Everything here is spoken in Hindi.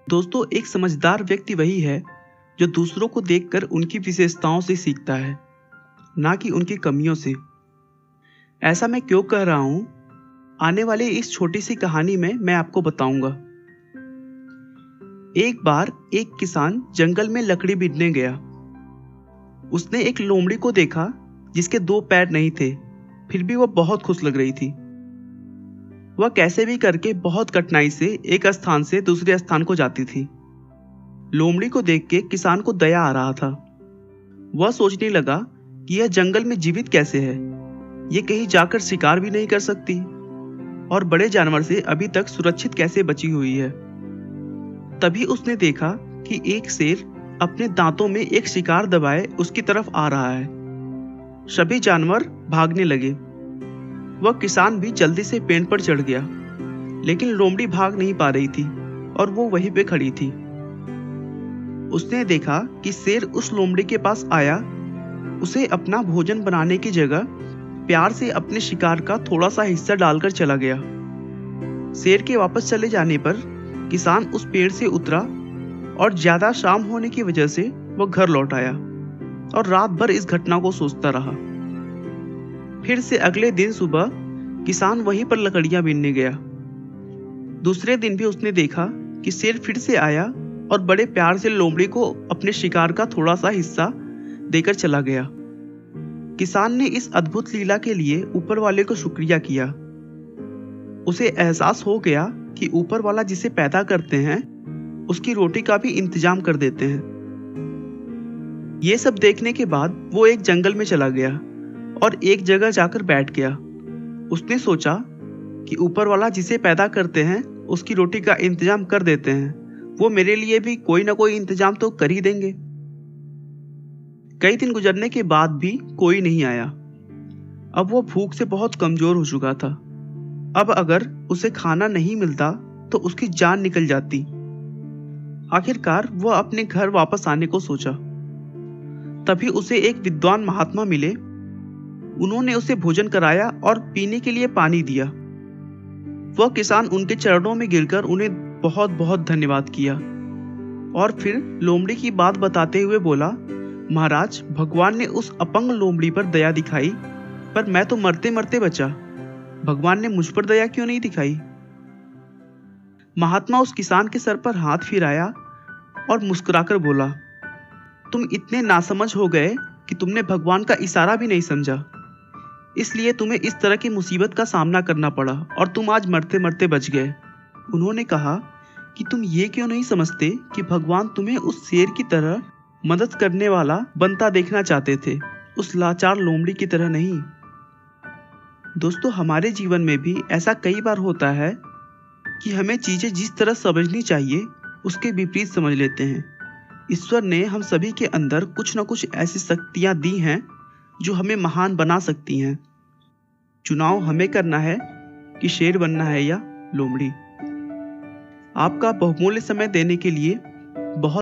दोस्तों, एक समझदार व्यक्ति वही है जो दूसरों को देखकर उनकी विशेषताओं से सीखता है, ना कि उनकी कमियों से। ऐसा मैं क्यों कह रहा हूं, आने वाली इस छोटी सी कहानी में मैं आपको बताऊंगा। एक बार एक किसान जंगल में लकड़ी बीनने गया। उसने एक लोमड़ी को देखा जिसके 2 पैर नहीं थे, फिर भी वह बहुत खुश लग रही थी। वह कैसे भी करके बहुत कठिनाई से एक स्थान से दूसरे स्थान को जाती थी। लोमड़ी को देख के किसान को दया आ रहा था। वह सोचने लगा कि यह जंगल में जीवित कैसे है, ये कहीं जाकर शिकार भी नहीं कर सकती और बड़े जानवर से अभी तक सुरक्षित कैसे बची हुई है। तभी उसने देखा कि एक शेर अपने दांतों में एक शिकार दबाए उसकी तरफ आ रहा है। सभी जानवर भागने लगे। वह किसान भी जल्दी से पेड़ पर चढ़ गया, लेकिन लोमड़ी भाग नहीं पा रही थी और वो वहीं पे खड़ी थी। उसने देखा कि शेर उस लोमड़ी के पास आया, उसे अपना भोजन बनाने की जगह प्यार से अपने शिकार का थोड़ा सा हिस्सा डालकर चला गया। शेर के वापस चले जाने पर किसान उस पेड़ से उतरा और ज्यादा शाम होने की वजह से वह घर लौट आया और रात भर इस घटना को सोचता रहा। फिर से अगले दिन सुबह किसान वहीं पर लकड़ियां बीनने गया। दूसरे दिन भी उसने देखा कि शेर फिर से आया और बड़े प्यार से लोमड़ी को अपने शिकार का थोड़ा सा हिस्सा देकर चला गया। किसान ने इस अद्भुत लीला के लिए ऊपर वाले को शुक्रिया किया। उसे एहसास हो गया कि ऊपर वाला जिसे पैदा करते हैं उसकी रोटी का भी इंतजाम कर देते हैं। ये सब देखने के बाद वो एक जंगल में चला गया और एक जगह जाकर बैठ गया। उसने सोचा कि ऊपर वाला जिसे पैदा करते हैं उसकी रोटी का इंतजाम कर देते हैं, वो मेरे लिए भी कोई ना कोई इंतजाम तो कर ही देंगे। कई दिन गुजरने के बाद भी कोई नहीं आया। अब वो भूख से बहुत कमजोर हो चुका था। अब अगर उसे खाना नहीं मिलता तो उसकी जान निकल जाती। आखिरकार वह अपने घर वापस आने को सोचा। तभी उसे एक विद्वान महात्मा मिले। उन्होंने उसे भोजन कराया और पीने के लिए पानी दिया। वह किसान उनके चरणों में गिरकर उन्हें बहुत बहुत धन्यवाद किया और फिर लोमड़ी की बात बताते हुए बोला, महाराज, भगवान ने उस अपंग लोमड़ी पर दया दिखाई, पर मैं तो मरते मरते बचा। भगवान ने मुझ पर दया क्यों नहीं दिखाई? महात्मा उस किसान के सर पर हाथ फिराया और मुस्कुराकर बोला, तुम इतने नासमझ हो गए कि तुमने भगवान का इशारा भी नहीं समझा, इसलिए तुम्हें इस तरह की मुसीबत का सामना करना पड़ा और तुम आज मरते मरते बच गए। उन्होंने कहा कि तुम ये क्यों नहीं समझते कि भगवान तुम्हें उस शेर की तरह मदद करने वाला बनता देखना चाहते थे, उस लाचार लोमड़ी की तरह नहीं। दोस्तों, हमारे जीवन में भी ऐसा कई बार होता है कि हमें चीजें जिस तरह समझनी चाहिए उसके विपरीत समझ लेते हैं। ईश्वर ने हम सभी के अंदर कुछ न कुछ ऐसी शक्तियां दी हैं जो हमें महान बना सकती हैं। चुनाव हमें करना है कि शेर बनना है या लोमड़ी। आपका बहुमूल्य समय देने के लिए बहुत